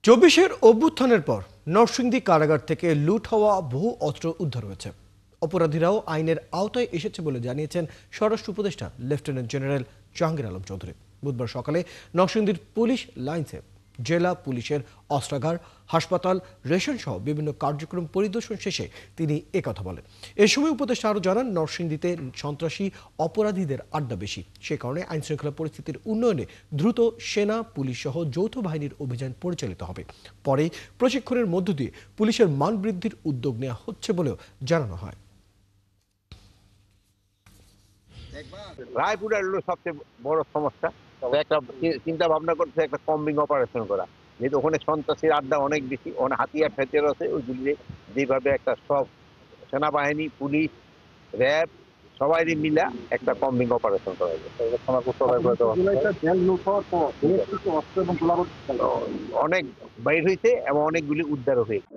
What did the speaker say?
চব্বিশের অভ্যুত্থানের পর নরসিংদী কারাগার থেকে লুট হওয়া বহু অস্ত্র উদ্ধার হয়েছে। অপরাধীরাও আইনের আওতায় এসেছে বলে জানিয়েছেন স্বরাষ্ট্র উপদেষ্টা লেফটেন্যান্ট জেনারেল জাহাঙ্গীর আলম চৌধুরী। বুধবার সকালে নরসিংদীর পুলিশ লাইন্সে জেলা পুলিশের অস্ত্রাগার, হাসপাতাল, রেশন সহ বিভিন্ন কার্যক্রম পরিদর্শন শেষে তিনি একথা বলেন। এ সময় উপদেষ্টা আরও জানান, নরসিংদীতে সন্ত্রাসী অপরাধীদের আড্ডা বেশি, সে কারণে আইনশৃঙ্খলা পরিস্থিতির উন্নয়নে দ্রুত সেনা, পুলিশ সহ যৌথ বাহিনীর অভিযান পরিচালিত হবে। পরে প্রশিক্ষণের মধ্য দিয়ে পুলিশের মান বৃদ্ধির উদ্যোগ নেওয়া হচ্ছে বলেও জানানো হয়। রায়পুরা হলো সবচেয়ে বড় সমস্যা। একটা চিন্তা ভাবনা করছে একটা কম্বিং অপারেশন করা, যেহেতু ওখানে সন্ত্রাসীর আড্ডা অনেক বেশি, ওখানে হাতিয়ার ঠাতিয়ার আছে, ওইগুলি যেভাবে একটা সব সেনাবাহিনী, পুলিশ, র্যাব সবাই মিলা একটা কম্বিং অপারেশন করা যায়। অনেক বাইর হয়েছে এবং অনেকগুলি উদ্ধার হয়েছে।